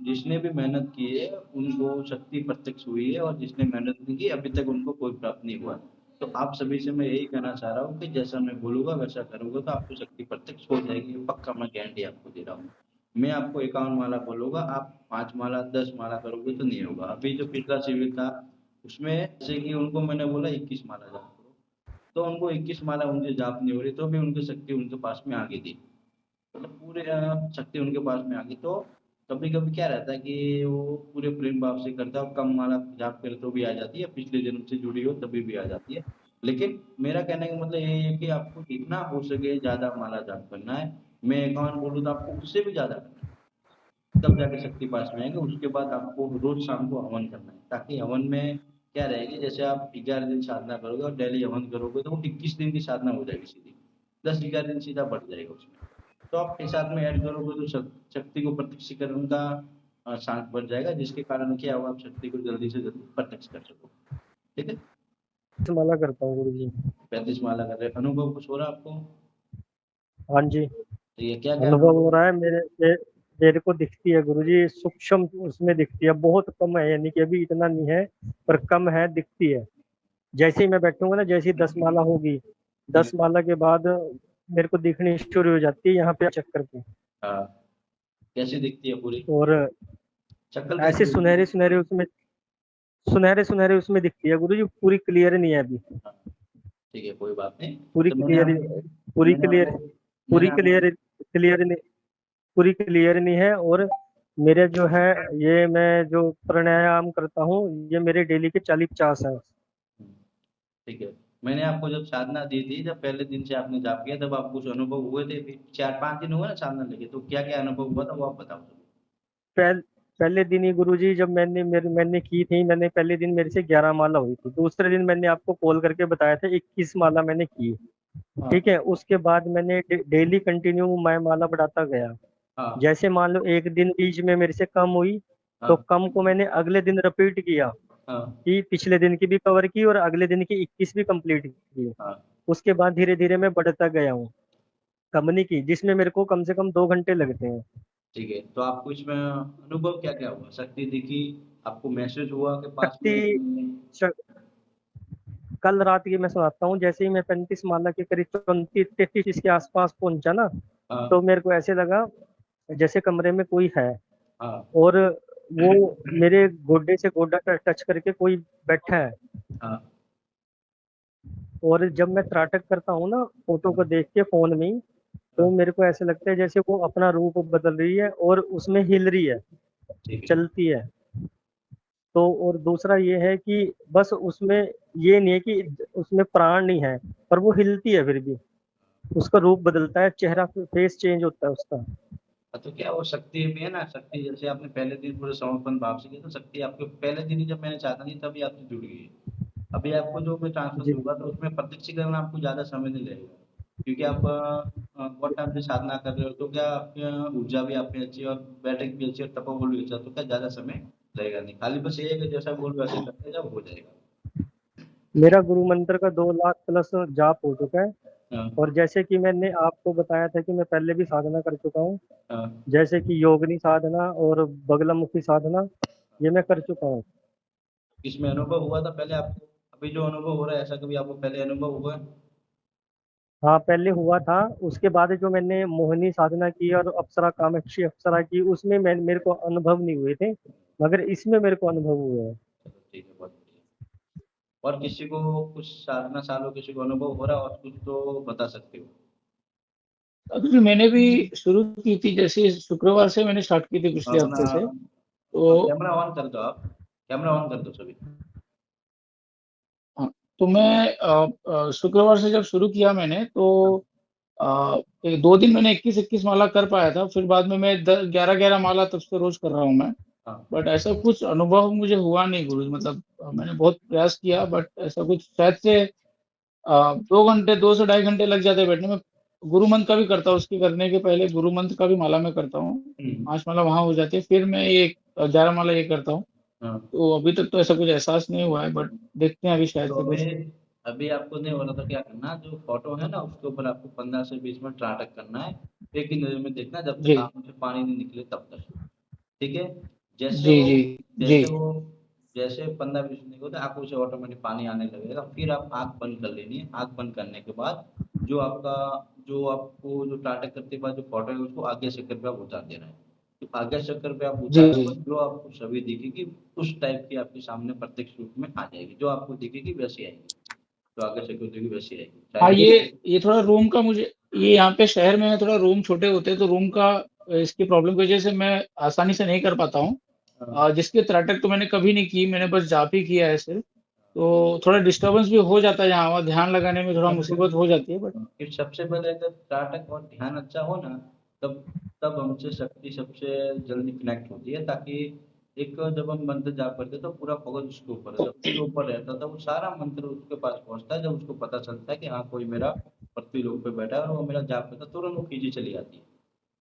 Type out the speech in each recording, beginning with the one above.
जिसने भी मेहनत की है उनको शक्ति प्रत्यक्ष हुई है, और जिसने मेहनत नहीं की अभी तक उनको कोई प्राप्त नहीं हुआ। तो आप सभी से मैं यही कहना चाह रहा हूँ कि जैसा मैं बोलूँगा वैसा करोगे तो आपको शक्ति प्रत्यक्ष हो जाएगी, ये पक्का मैं गारंटी आपको दे रहा हूँ। मैं आपको 51 माला बोलूँगा, आप 5 माला 10 माला करोगे तो नहीं होगा। अभी जो पिछला शिविर था उसमें जैसे कि उनको मैंने बोला 21 माला जाप करो, तो उनको 21 माला उनसे जाप नहीं हो रही, तो भी उनकी शक्ति उनके पास में आ गई थी। मतलब पूरे शक्ति उनके पास में आ गई। तो कभी-कभी क्या रहता है कि वो पूरे प्रेम भाव से करता है और कम माला जाप करे तो भी आ जाती है, पिछले जन्म से जुड़ी हो तभी भी आ जाती है। लेकिन मेरा कहने का मतलब यही है कि आपको जितना हो सके ज़्यादा माला जाप करना है। मैं 51 बोलूँ तो आपको उससे भी ज़्यादा करना है, तब जाके शक्ति पास में आएँगे। उसके बाद आपको रोज़ शाम को हवन करना है, ताकि हवन में क्या रहेगी, जैसे आप 11 दिन साधना करोगे और डेली हवन करोगे तो वो 21 दिन की साधना हो जाएगी सीधी। 10-11 दिन सीधा बढ़ जाएगा उसमें। तो आप के साथ में ऐड करोगे तो शक्ति को प्रत्यक्षीकरण का चांस बढ़ जाएगा, जिसके कारण क्या होगा, आप शक्ति को जल्दी से जल्दी प्रत्यक्ष कर सकोगे। ठीक है? माला करता हूँ गुरु जी। 35 माला कर रहे हैं। अनुभव कुछ हो रहा है आपको? हाँ जी, तो ये क्या-क्या अनुभव हो अनुभव? रहा है मेरे को दिखती है गुरु जी, सूक्ष्म उसमें दिखती है, बहुत कम है, यानी कि अभी इतना नहीं है पर कम है, दिखती है। जैसे ही मैं बैठूंगा ना, जैसे ही 10 माला होगी, हुँ, 10 माला के बाद मेरे को दिखनी शुरू हो जाती है यहाँ पे चक्कर पे। हाँ, कैसी दिखती है पूरी? और शक्ल ऐसे कैसी दिखती सुनहरे है? सुनहरे उसमें, सुनहरे सुनहरे उसमें दिखती है गुरु जी, पूरी क्लियर नहीं है अभी। हाँ, ठीक है, कोई बात नहीं। पूरी तो क्लियर, पूरी मैंने क्लियर, आपको पूरी मैंने आपको क्लियर, क्लियर नहीं, पूरी क्लियर नहीं है। और मेरे जो है, ये मैं जो प्राणायाम करता हूँ, ये मेरे डेली के 40-50 है। हुँ, ठीक है। मैंने आपको जब साधना दी थी, जब पहले दिन से आपने जाप किया तब आपको कुछ अनुभव हुए थे? फिर 4-5 दिन हुए ना साधना लेके, तो क्या-क्या अनुभव हुआ था वो आप बताओ ज़रा? पहल, पहले दिन ही गुरुजी, जब मैंने की थी, मैंने पहले दिन मेरे से 11 माला हुई थी। दूसरे दिन मैंने आपको कॉल करके बताया था 21 माला मैंने की। हाँ, ठीक है, उसके बाद मैंने डेली कंटिन्यू मैं माला बढ़ाता गया। हाँ, जैसे मान लो एक दिन बीच में मेरे से कम हुई, तो हाँ, कम को मैंने अगले दिन रिपीट किया, हाँ, कि पिछले दिन की भी कवर की और अगले दिन की 21 भी कंप्लीट की। हाँ, उसके बाद धीरे धीरे मैं बढ़ता गया हूँ, कम नहीं की, जिसमें मेरे को कम से कम 2 घंटे लगते हैं। ठीक है। तो आपको इसमें अनुभव क्या-क्या हुआ? शक्ति दिखी, आपको महसूस हुआ कि पास में शक्ति, कल रात की मैं सुनाता हूँ। जैसे ही मैं 35 माला के करीब 34-33 के आसपास पहुंचा ना, हाँ, तो मेरे को ऐसे लगा जैसे कमरे में कोई है, हाँ, और वो मेरे गोडे से गोडा टच करके कोई बैठा है। हाँ, और जब मैं त्राटक करता हूँ ना, फोटो को देख के फोन में ही, तो हाँ, मेरे को ऐसे लगता है जैसे वो अपना रूप बदल रही है और उसमें हिल रही है, ठीक है। चलती है। तो और दूसरा ये है कि बस उसमें ये नहीं है कि उसमें प्राण नहीं है, पर वो हिलती है फिर भी, उसका रूप बदलता है, चेहरा, फेस चेंज होता है उसका। हाँ, तो क्या वो शक्ति भी है ना, शक्ति जैसे आपने पहले दिन पूरे समर्पण भाव से किया तो शक्ति आपके पहले दिन ही जब मैंने साधना की तभी आपसे जुड़ गई है। अभी आपको जो मैं ट्रांसफर जी। दूँगा तो उसमें प्रत्यक्षीकरण आपको ज़्यादा समय नहीं लगेगा। क्योंकि आप बहुत टाइम से साधना कर रहे हो, तो क्या आपकी ऊर्जा भी आपकी अच्छी है और बैठक भी अच्छी है और तपोबल भी अच्छा है, तो क्या ज़्यादा समय लगेगा नहीं। खाली बस ये है कि जैसा बोल वैसे करते जाओ, हो जाएगा। मेरा गुरु मंत्र का 2 लाख प्लस जाप हो चुका है। हाँ, और जैसे कि मैंने आपको बताया था कि मैं पहले भी साधना कर चुका हूँ, हाँ। जैसे कि योगिनी साधना और बगलामुखी साधना, ये मैं कर चुका हूँ। इसमें अनुभव हुआ था पहले आपको? अभी जो अनुभव हो रहा है ऐसा कभी आपको पहले अनुभव हुआ है? हाँ, पहले हुआ था। उसके बाद जो मैंने मोहिनी साधना की और अप्सरा, कामाक्षी अप्सरा की, उसमें मेरे को अनुभव नहीं हुए थे, मगर इसमें मेरे को अनुभव हुए हैं। चलो ठीक है, बहुत बढ़िया। और किसी को कुछ साधना सालों किसी को अनुभव हो रहा है और कुछ तो बता सकते हो? अभी मैंने भी शुरू की थी, जैसे शुक्रवार से मैंने स्टार्ट की थी पिछले अपना हफ्ते से। तो कैमरा ऑन कर दो आप, कैमरा ऑन कर दो सभी। हाँ, तो मैं शुक्रवार से जब शुरू किया मैंने, तो 2 दिन मैंने 21-21 माला कर पाया था। फिर बाद में मैं 11-11 माला तब से रोज कर रहा हूँ मैं। हाँ, बट ऐसा कुछ अनुभव मुझे हुआ नहीं गुरु, मतलब मैंने बहुत प्रयास किया, बट ऐसा कुछ शायद से 2 घंटे, 2 से ढाई घंटे लग जाते हैं बैठने में। गुरु मंत्र का भी करता हूँ, उसके करने के पहले गुरु मंत्र का भी माला में करता हूँ। हुँ, 5 माला वहां हो जाती है, फिर मैं ये 11 माला ये करता हूँ। हाँ। तो अभी तक तो ऐसा कुछ एहसास नहीं हुआ है, बट देखते हैं अभी शायद तो से अभी कुछ। अभी आपको नहीं हो रहा तो क्या करना, जो फ़ोटो है ना उसके ऊपर आपको 15 से 20 मिनट त्राटक करना है। एक ही नज़र में देखना जब तक जी। आँखों से पानी नहीं निकले तब तक। ठीक है? जैसे जी वो जी जी जैसे वो जैसे 15-20 मिनट होते आँखों से ऑटोमेटिक पानी आने लगेगा, फिर आप आँख बंद कर लेनी है। आँख बंद करने के बाद जो आपको जो टाटा करते के बाद जो फ़ोटो है उसको आगे शक्कर पे आप उतार देना है। तो आगे शक्कर पे आप जी उतारोगे जी। जो आपको छवि दिखेगी उस टाइप की आपके सामने प्रत्यक्ष रूप में आ जाएगी। जो आपको दिखेगी वैसी आएगी। जो आगे शक्ल दिखेगी वैसी आएगी। हाँ, शायद ये थोड़ा रूम का मुझे, ये यहाँ पे शहर में थोड़ा रूम छोटे होते हैं, तो रूम का इसकी प्रॉब्लम की वजह से मैं आसानी से नहीं कर पाता हूँ। हाँ, जिसके त्राटक तो मैंने कभी नहीं की, मैंने बस जाप ही किया है सिर्फ। तो थोड़ा डिस्टर्बेंस भी हो जाता है यहाँ वहाँ, ध्यान लगाने में थोड़ा मुसीबत हो जाती है, बट फिर सबसे पहले अगर टाटक और ध्यान अच्छा हो ना तब तब हमसे शक्ति सबसे जल्दी कनेक्ट होती है ताकि एक जब हम मंत्र जाप करते हैं तो पूरा फोकस उसके ऊपर है जब उसके ऊपर रहता था वो सारा मंत्र उसके पास पहुंचता है जब उसको पता चलता है कि हाँ कोई मेरा पृथ्वी लोक पे बैठा है और वो मेरा जाप करता है तुरंत वो खींची चली जाती है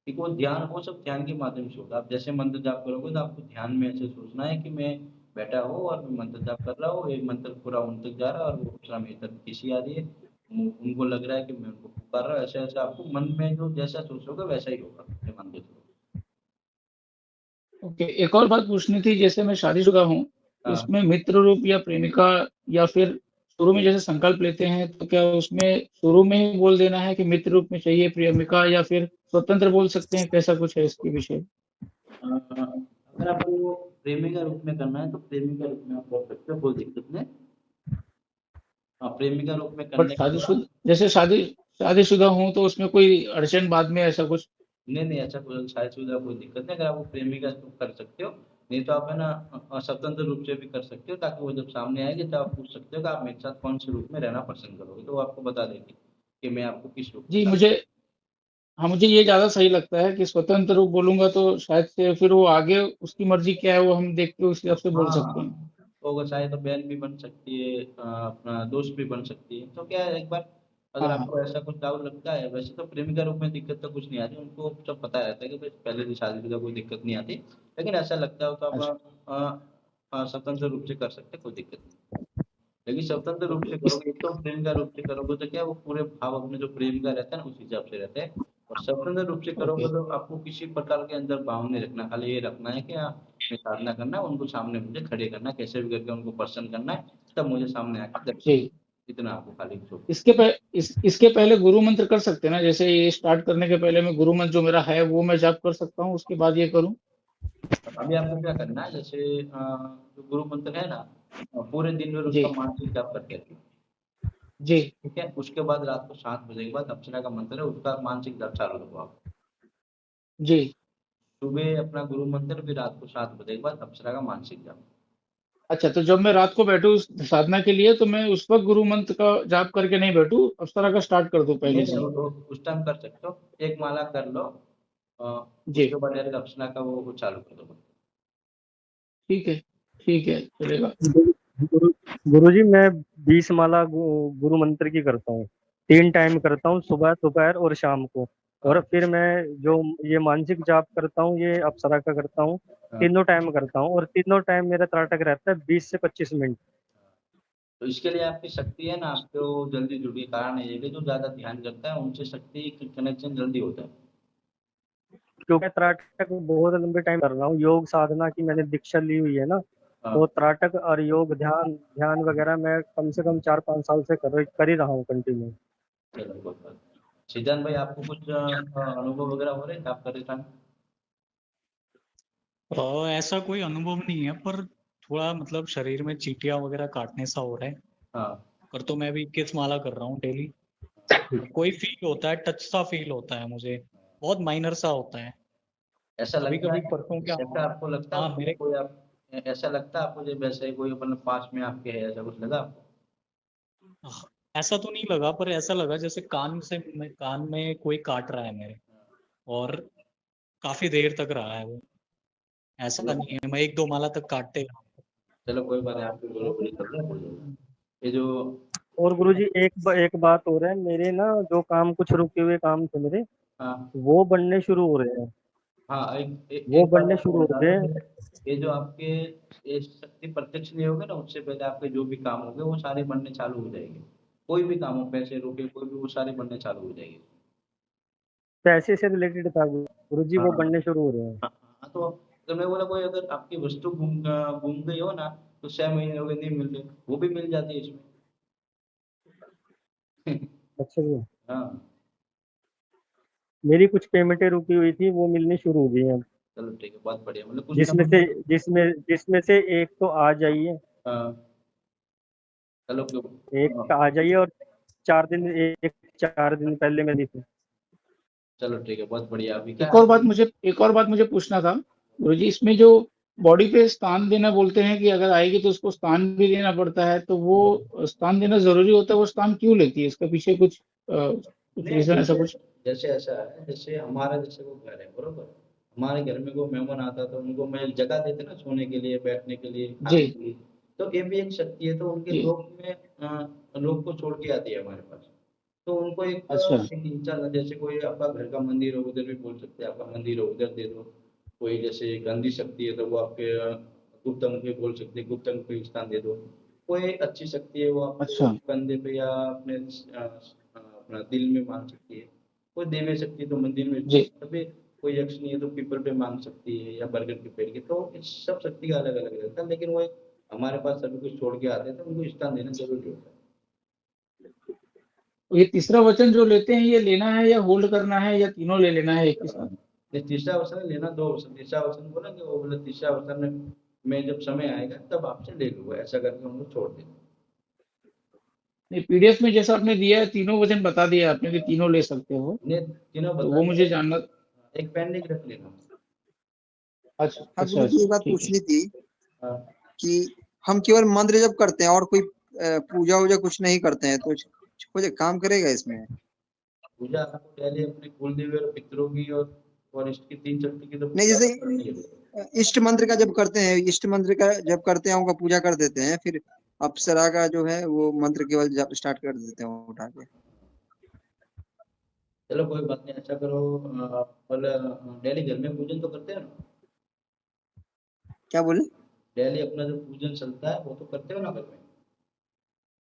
क्योंकि वो ध्यान वो सब ध्यान के माध्यम से होगा आप जैसे मंत्र जाप करोगे तो आपको ध्यान में ऐसे सोचना है कि मैं बैठा हूँ और मैं मंत्र जाप कर रहा हूँ एक मंत्र पूरा उन तक जा रहा है और वो दूसरा मेरी तरफ खींची आ रही है उनको लग रहा है कि मैं उनको पुकार रहा हूँ ऐसे ऐसे आपको मन में जो जैसा सोचोगे वैसा ही होगा ये मान के चलो ओके। एक और बात पूछनी थी, जैसे मैं शादीशुदा हूँ, तो हाँ इसमें मित्र रूप या प्रेमिका, या फिर शुरू में जैसे संकल्प लेते हैं, तो क्या उसमें शुरू में ही बोल देना है कि मित्र रूप में चाहिए प्रेमिका, या फिर स्वतंत्र बोल सकते हैं, कैसा कुछ है इसके विषय? अगर आपको प्रेमी का रूप में करना है तो प्रेमी का रूप में आप कर सकते हो कोई दिक्कत नहीं हाँ प्रेमी का रूप में बट करने के बाद शादीशुदा, जैसे शादीशुदा हूँ तो उसमें कोई अड़चन बाद में ऐसा कुछ? नहीं, नहीं ऐसा कोई शादी-शुदा कोई दिक्कत नहीं, अगर आप वो प्रेमिका तो कर सकते हो, नहीं तो आप है ना स्वतंत्र रूप से भी कर सकते हो ताकि वो जब सामने आएगी तो आप पूछ सकते हो कि आप मेरे साथ कौन-से रूप में रहना पसंद करोगे? तो वो आपको बता देगी कि मैं आपको किस रूप में जी, शादी मुझे, हाँ, मुझे ये ज़्यादा सही लगता है कि स्वतंत्र रूप बोलूँगा तो शायद से फिर वो आगे उसकी मर्ज़ी क्या है वो हम देख के उस हिसाब से बोल सकते हाँ, हैं। तो अगर चाहे तो बहन भी बन सकती है अपना दोस्त भी बन सकती है, तो क्या है एक बार अगर हाँ, हाँ। आपको ऐसा कुछ डाउट लगता है वैसे तो प्रेमिका रूप में दिक्कत तो कुछ नहीं आती, उनको सब पता रहता है कि भाई पहले से शादी-शुदा कोई दिक्कत नहीं आती, लेकिन ऐसा लगता हो तो अच्छा, आप स्वतंत्र रूप से कर सकते हैं, कोई दिक्कत नहीं। लेकिन स्वतंत्र रूप ओके। से इस करोगे एक तो प्रेम का रूप से करोगे तो क्या है वो पूरे भाव अपने जो प्रेम का रहता है ना उस हिसाब से रहते हैं और स्वतंत्र रूप से ओके, करोगे तो आपको किसी प्रकार के अंदर भाव नहीं रखना खाली ये रखना है कि हाँ मैं साधना करना है उनको सामने मुझे खड़े करना है कैसे भी करके उनको प्रसन्न करना है तब मुझे सामने आके दर्शन जी। देना। इतना आपको खाली सोचना इसके पहले गुरु मंत्र कर सकते हैं ना? जैसे ये स्टार्ट करने के पहले मैं गुरु मंत्र जो मेरा है वो मैं जाप कर सकता हूँ, उसके बाद ये करूँ? है। अभी आपको क्या करना है जैसे जो गुरु मंत्र है ना पूरे दिन भर जी, उसका मानसिक जाप करके रखिए जी, ठीक है उसके बाद रात को 7 बजे के बाद अप्सरा का मंत्र है उसका मानसिक जाप चालू रखो आप जी। सुबह अपना गुरु मंत्र फिर रात को 7 बजे के बाद अप्सरा का मानसिक जाप अच्छा, तो जब मैं रात को बैठूँ साधना के लिए, तो मैं उस वक़्त गुरु मंत्र का जाप करके नहीं बैठूँ, अप्सरा का स्टार्ट कर दूँ नहीं पहले से नहीं ही? वो उस टाइम कर सकते हो एक माला कर लो अ, उसके जी, बाद डायरेक्ट अप्सरा का वो चालू कर दो ठीक है, चलेगा। गुरु गुरुजी मैं 20 माला गुरु मंत्र की करता हूँ। 3 टाइम करता हूँ, सुबह दोपहर और शाम को। और हाँ फिर मैं जो ये मानसिक जाप करता हूँ ये अप्सरा का करता हूँ। हाँ तीनों टाइम करता हूँ और तीनों टाइम मेरा त्राटक रहता है 20 से 25 मिनट। तो इसके लिए आपकी शक्ति है ना आपको जल्दी जुड़ी कारण ये है कि जो ज्यादा ध्यान करता है उनसे शक्ति कनेक्शन जल्दी होता है क्योंकि त्राटक बहुत लंबे टाइम कर रहा हूँ, योग साधना की मैंने दीक्षा ली हुई है ना। तो हाँ त्राटक और योग ध्यान ध्यान वगैरह मैं कम से कम 4-5 साल से कर ही रहा हूँ कंटिन्यू। चलो कोई बात नहीं। सिद्धांत भाई आपको कुछ अनुभव वगैरह हो रहे थे आप कर रहे थे ऐसा कोई अनुभव नहीं है, पर थोड़ा मतलब शरीर में चींटियां वगैरह काटने सा हो रहा है। हाँ पर तो मैं भी 21 माला कर रहा हूँ डेली। कोई फील होता है, टच सा फील होता है मुझे, बहुत माइनर सा होता है। ऐसा कभी लगता कभी है परसों क्या ऐसा हुआ। आपको लगता हाँ है कि मेरे, कोई आप ऐसा लगता है आपको जब वैसे कोई अपन पास में आपके है ऐसा कुछ लगा आपको ऐसा तो नहीं लगा, पर ऐसा लगा जैसे कान में कोई काट रहा है मेरे। और काफी देर तक रहा है वो। ऐसा चलो नहीं है, मैं 1-2 माला तक काटते रहा। चलो कोई बात नहीं आपकी बरोबरी कर रहे हैं ये जो और गुरुजी एक बात हो रहा है, मेरे ना जो काम कुछ रुके हुए काम थे मेरे, हाँ वो बनने शुरू हो रहे हैं। हाँ वो एक बात बनने आपको शुरू हो बता रहे दूं हैं। ये जो आपके ये शक्ति प्रत्यक्ष नहीं होगे ना उससे पहले आपके जो भी काम होंगे वो सारे बनने चालू हो जाएंगे कोई भी काम हो पैसे रुके कोई भी वो सारे बनने चालू हो जाएंगे पैसे से रिलेटेड था गुरुजी, वो हाँ बनने शुरू हो रहे हैं। हाँ हाँ, तो तो मैं बोला कोई अगर आपकी वस्तु गुम गई हो ना तो 6 महीने हो गए नहीं मिल रही, वो भी मिल जाती है इसमें। अच्छा जी। हाँ, मेरी कुछ पेमेंटें रुकी हुई थी, वो मिलनी शुरू हो गई हैं अब। चलो ठीक है, बहुत बढ़िया, मतलब कुछ ना जिसमें कुछ से तो। जिसमें से एक तो आ जाइए, हाँ, चलो एक हाँ, का आ जाइए, और 4 दिन पहले मेरी थी। चलो ठीक है, बहुत बढ़िया। अभी क्या एक है और बात कि मुझे एक और बात मुझे पूछना था गुरुजी, इसमें जो बॉडी पे स्थान देना बोलते हैं कि अगर आएगी तो उसको स्थान भी देना पड़ता है, तो वो स्थान देना जरूरी होता है, वो स्थान क्यों लेती है, इसका पीछे कुछ नहीं, रीजन ऐसा जैसे कुछ? जैसे ऐसा है, जैसे हमारा जैसे वो घर है बरोबर, हमारे घर में कोई मेहमान आता है तो उनको मैं जगह देते ना, सोने के लिए, बैठने के लिए, जी खाने के लिए। तो ये भी एक शक्ति है, तो उनके जी। लोक में लोग को छोड़ के आती है हमारे पास। तो उनको अच्छा एक इच्छा था, जैसे कोई आपका घर का मंदिर हो उधर भी बोल सकते हैं, आपका मंदिर हो उधर दे दो। कोई जैसे गंदी शक्ति है तो वो आपके गुप्त अंग पे बोल सकते हैं, गुप्त अंग पे स्थान दे दो। कोई अच्छी शक्ति है वो आपके अच्छा। कंधे पे या अपने अपना दिल में मांग सकती है। कोई देवी शक्ति है तो मंदिर में, जी। तभी कोई यक्ष नहीं है तो पीपल पे मांग सकती है या बरगद के पेड़ की। तो इस सब शक्ति का अलग अलग रहता है, लेकिन वो हमारे पास सभी कुछ छोड़ के आते हैं तो उनको स्थान देना जरूरी होता है। तो ये तीसरा वचन जो लेते हैं, ये लेना है या होल्ड करना है या तीनों ले लेना है एक ही साथ? ये तीसरा अवसर लेना, दो अवसर, तीसरा अवसर बोलेंगे, वो बोले तीसरा अवसर में जब समय आएगा तब आपसे ले लूंगा, ऐसा करके उनको छोड़ दें। नहीं, पीडीएफ में जैसा आपने दिया है, तीनों वचन बता दिया आपने कि तीनों ले सकते हो, इन्हें तीनों तो बता वो मुझे दिया, जानना। एक पेंडिंग रख लेना। अच्छा हाँ अच्छा गुरु जी, अच्छा, एक बात ठीक है। पूछनी थी हाँ, कि हम केवल मंत्र जब करते हैं और कोई पूजा वूजा कुछ नहीं करते हैं, तो कुछ काम करेगा इसमें? पूजा आपको पहले अपने कुल देवी और पितरों की और इष्ट की, तीन शक्ति की तो नहीं, पूजा जैसे करनी है। इष्ट मंत्र का जब करते हैं, इष्ट मंत्र का जब करते हैं, उनका पूजा कर देते हैं, फिर अप्सरा का जो है वो मंत्र केवल जब स्टार्ट कर देते हैं उठा के। चलो कोई बात नहीं, ऐसा करो, कल डेली घर में पूजन तो करते हो ना? क्या बोले? डेली अपना जो पूजन चलता है वो तो करते हो ना घर में?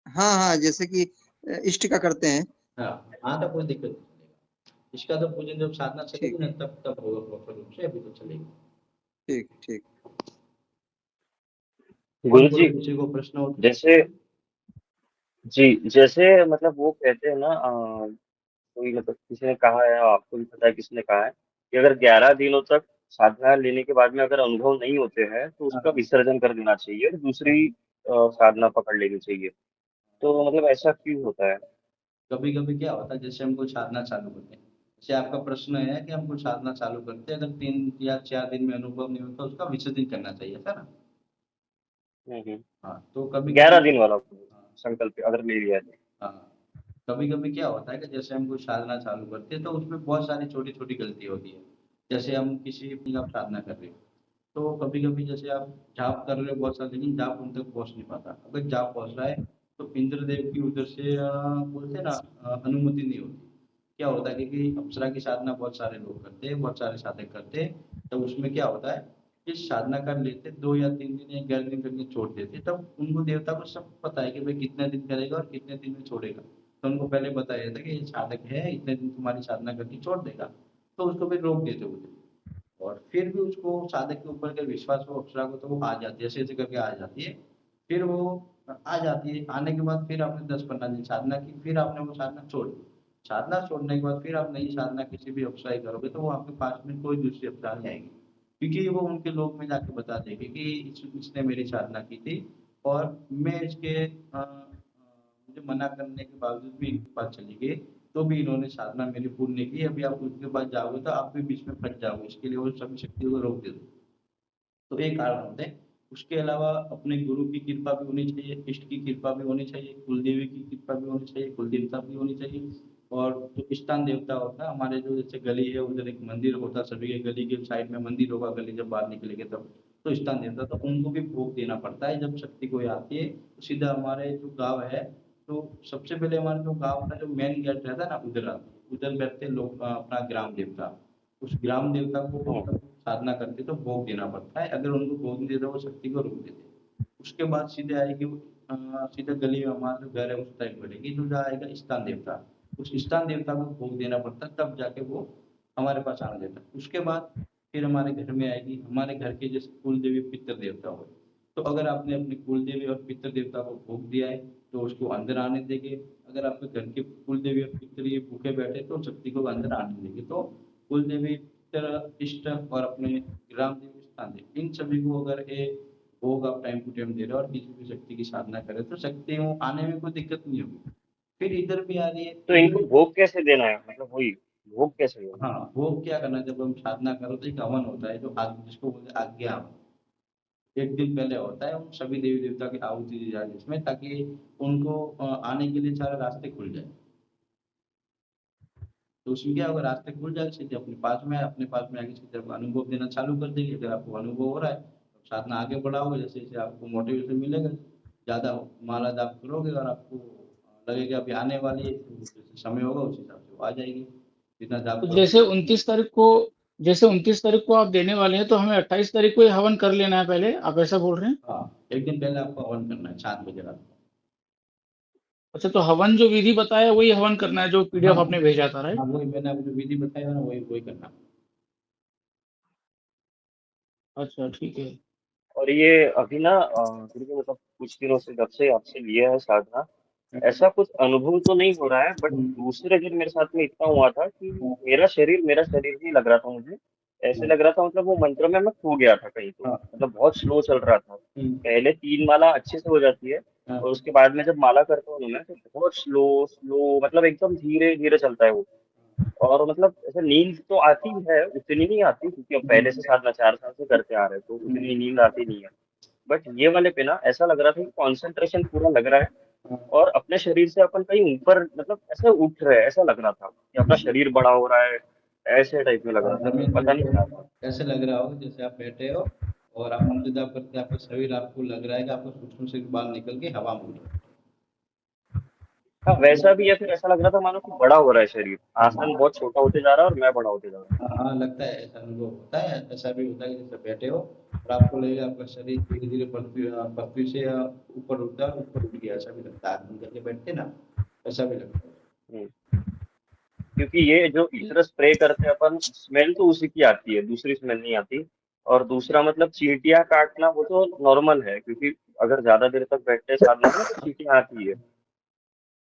हाँ हाँ, जैसे कि इष्ट का करते हैं। हाँ, हाँ तो कोई दिक्कत नहीं। इसका तो पूजन जब साधना चलेगी ठीक ना तब तब होगा प्रॉपर रूप से, अभी तो चलेगी। ठीक ठीक। और गुरु कोई जी, किसी को प्रश्न हो तो? जैसे जी, जैसे मतलब वो कहते हैं ना, कोई मतलब किसी ने कहा है, आपको भी पता है किसने कहा है, कि अगर 11 दिनों तक साधना लेने के बाद में अगर अनुभव नहीं होते हैं तो उसका हाँ, विसर्जन कर देना चाहिए और दूसरी साधना पकड़ लेनी चाहिए। तो मतलब ऐसा क्यों होता है? कभी कभी क्या होता है, जैसे हम कुछ साधना चालू करते हैं, जैसे आपका प्रश्न है कि हम कुछ साधना चालू करते हैं, अगर 3 या 4 दिन में अनुभव नहीं होता उसका विसर्जन करना चाहिए, है ना? हम्म। हाँ, तो कभी कभी 11 दिन वाला संकल्प अगर ले लिया है हाँ, कभी कभी क्या होता है कि जैसे हम कुछ साधना चालू करते हैं तो उसमें बहुत सारी छोटी छोटी गलती होती है। जैसे हम किसी की आप साधना कर रहे हो, तो कभी कभी जैसे आप जाप कर रहे हो बहुत सारे, लेकिन जाप उन तक पहुंच नहीं पाता। अगर जाप पहुंच रहा है तो इंद्रदेव की उधर से बोलते हैं ना, अनुमति नहीं होती। क्या होता है कि अप्सरा की साधना बहुत सारे लोग करते हैं, बहुत सारे साधक करते हैं, तो उसमें क्या होता है कि साधना कर लेते 2 या 3 दिन या 11 दिन करके छोड़ देते, तब उनको देवता को सब पता है कि भाई कितने दिन करेगा और कितने दिन में छोड़ेगा। तो उनको पहले बताया जाता है कि ये साधक है, इतने दिन तुम्हारी साधना करके छोड़ देगा, तो उसको फिर रोक देते उधर। और फिर भी उसको साधक के ऊपर अगर विश्वास हो अप्सरा को, तो वो आ जाती है, ऐसे ऐसे करके आ जाती है। फिर वो आ जाती है, आने के बाद फिर आपने 10-15 दिन साधना की, फिर आपने वो साधना छोड़ दी। साधना छोड़ने के बाद फिर आप नई साधना किसी भी अप्सरा की करोगे तो वो आपके पास में कोई दूसरी अप्सरा नहीं आएगी, क्योंकि वो उनके लोक में जाके बता देगी कि इसने मेरी साधना की थी और मैं इसके मुझे मना करने के बावजूद भी इनके पास चली गई, तो भी इन्होंने साधना मेरी पूर्ण नहीं की। अभी आप उनके पास जाओगे तो आप भी बीच में फंस जाओगे, इसके लिए वो सभी शक्तियों को रोक दे दो। तो एक कारण होते हैं। उसके अलावा अपने गुरु की कृपा भी होनी चाहिए, इष्ट की कृपा भी होनी चाहिए, कुलदेवी की कृपा भी होनी चाहिए, कुल देवता भी होनी चाहिए। और जो स्थान देवता होता है हमारे, जो जैसे गली है उधर एक मंदिर होता है, सभी के गली के साइड में मंदिर होगा, गली जब बाहर निकलेंगे तब, तो स्थान देवता, तो उनको भी भोग देना पड़ता है। जब शक्ति कोई आती है तो सीधा हमारे जो गाँव है, तो सबसे पहले हमारे जो गाँव का जो मेन गेट रहता है ना, उधर आते हैं, उधर बैठते हैं लोग, अपना ग्राम देवता। उस ग्राम देवता को वो हम्म। जब साधना करते तो भोग देना पड़ता है, अगर उनको भोग नहीं देता वो शक्ति को रोक देते हैं। उसके बाद सीधे आएगी सीधा गली में हमारा जो घर है उस टाइप बढ़ेगी, तो जहाँ आएगा स्थान देवता, उस स्थान देवता को भोग देना पड़ता है, तब जाके वो हमारे पास आना देता है। उसके बाद फिर हमारे घर में आएगी। हमारे घर के जैसे कुल देवी पितृ देवता हो, तो अगर आपने अपने कुल देवी और पितृ देवता को भोग दिया है तो उसको अंदर आने देंगे। अगर आपके घर के कुल देवी और पितृ ये भूखे बैठे तो शक्ति को अंदर आने देंगे। तो कुल देवी, पितृ, इष्ट और अपने ग्राम देवी स्थान देवी, इन सभी को अगर एक भोग आप टाइम टू टाइम दे रहे हो और किसी भी शक्ति की साधना करें तो शक्ति आने में कोई दिक्कत नहीं होगी। फिर इधर भी आ रही है, तो इनको भोग कैसे देना है, मतलब वही भोग कैसे देना है? हाँ भोग क्या करना है, जब हम साधना करो तो एक हवन होता है जो जिसको बोलते हैं आज्ञा हवन। एक दिन पहले होता है, उन सभी देवी देवता की आहुति दी जाती है इसमें, ताकि उनको आने के लिए सारे रास्ते खुल जाए। तो उसमें क्या होगा, रास्ते खुल जाए, सीधे अपने पास में अपने पास में आगे सीधे तरफ अनुभव देना चालू कर देंगे। अगर आपको अनुभव हो रहा है तो साधना आगे बढ़ाओगे, जैसे जैसे आपको मोटिवेशन मिलेगा, ज़्यादा माला जाप करोगे और आपको लगेगा अभी आने वाली है, तो जैसे समय होगा उस हिसाब से वो आ जाएगी। जितना जाप तो करोगे जैसे 29 तारीख को आप देने वाले हैं, तो हमें 28 तारीख को ही हवन कर लेना है पहले, आप ऐसा बोल रहे हैं? हाँ, एक दिन पहले आपको हवन करना है 7 बजे रात को। अच्छा, तो हवन जो विधि बताया वही हवन करना है जो पीडीएफ हाँ। आपने भेजा था, राइट? हाँ, वही मैंने आपको जो विधि बताया ना, वही वही करना। अच्छा, ठीक है। और ये अभी ना गुरु जी, मतलब कुछ दिनों से जब से आपसे लिया है साधना, ऐसा कुछ अनुभव तो नहीं हो रहा है, बट दूसरे दिन मेरे साथ में इतना हुआ था कि मेरा शरीर ही लग रहा था मुझे। ऐसे लग रहा था, मतलब वो मंत्र में मैं खो गया था कहीं, तो हाँ। मतलब बहुत स्लो चल रहा था। पहले 3 माला अच्छे से हो जाती है, हाँ। और उसके बाद में जब माला करता हूँ मैं, तो बहुत स्लो स्लो, मतलब एकदम धीरे धीरे चलता है वो। और मतलब ऐसे नींद तो आती है, उतनी नहीं आती, क्योंकि अब पहले से साधना 4 साल से करते आ रहे हैं, तो उतनी नींद आती नहीं है। बट ये वाले पे ना ऐसा लग रहा था कि कंसंट्रेशन पूरा लग रहा है, और अपने शरीर से अपन कहीं ऊपर, मतलब ऐसे उठ रहे हैं, ऐसा लग रहा था कि अपना शरीर बड़ा हो रहा है, ऐसे टाइप में लग रहा था, जमीन पता नहीं क्या था। पे ऐसे लग रहा होगा जैसे आप बैठे हो और आप मंत्र जाप करते, आपका शरीर आपको लग रहा है कि आपका सूक्ष्म से बाल निकल के हवा में उड़ रहा है। हाँ, वैसा भी है, फिर ऐसा लग रहा था मानो कि बड़ा हो रहा है शरीर, आसन बहुत छोटा होते जा रहा है और मैं बड़ा होते जा रहा हाँ हाँ, लगता है, ऐसा अनुभव होता है। ऐसा भी होता है कि जैसे बैठे हो और आपको लगेगा आपका शरीर धीरे धीरे पृथ्वी से ऊपर उठता है, ऊपर उठ गया, ऐसा भी लगता है। आदमी करके बैठते ना, ऐसा भी लगता है। हूँ। क्योंकि ये जो इत्र स्प्रे करते हैं अपन, स्मेल तो उसी की आती है, दूसरी स्मेल नहीं आती। और दूसरा मतलब चींटियां काटना वो तो नॉर्मल है, क्योंकि अगर ज्यादा देर तक बैठते हैं साधना में तो चींटियां आती है।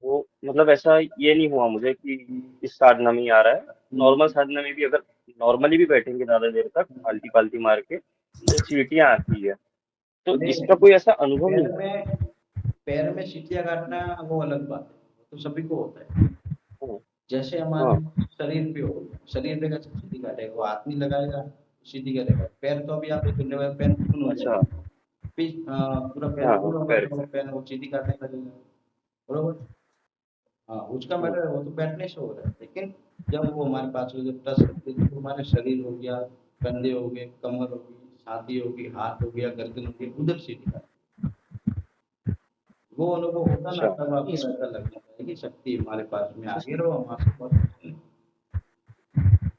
वो मतलब ऐसा ये नहीं हुआ मुझे कि इस साधना में ही आ रहा है। नॉर्मल साधना में भी अगर नॉर्मली भी बैठेंगे ज्यादा देर तक पालती पालती मार के, तो चींटियां आती है। तो इसका कोई ऐसा अनुभव नहीं पैर है। में पैर में चींटियां काटना वो अलग बात है, वो तो सभी को होता है। हाँ। जैसे हाँ। हमारे शरीर पे हो, शरीर पे कैसे सीधी काटेगा, वो हाथ नहीं लगाएगा तो सीधी करेगा। पैर तो अभी आप करने वाले पैर पूर्ण हो अच्छा। जाएगा, पूरा पैर हाँ, हाँ, पूर्ण होगा पैर तो पे। वो पैर वो सीधी काटने लगेगा, बरोबर। हाँ, उसका हाँ। मैटर है, वो तो बैठने से हो रहा है। लेकिन जब वो हमारे पास में जब टच करते हैं, तो हमारे शरीर हो गया, कंधे हो गए, कमर हो गई, छाती हो गई, हाथ हो गया, गर्दन हो गई, उधर सीधी काट, वो अनुभव होता ना, अच्छा। तब आपको इस ऐसा लगता है कि शक्ति हमारे पास में आ गई और वो हमारे पास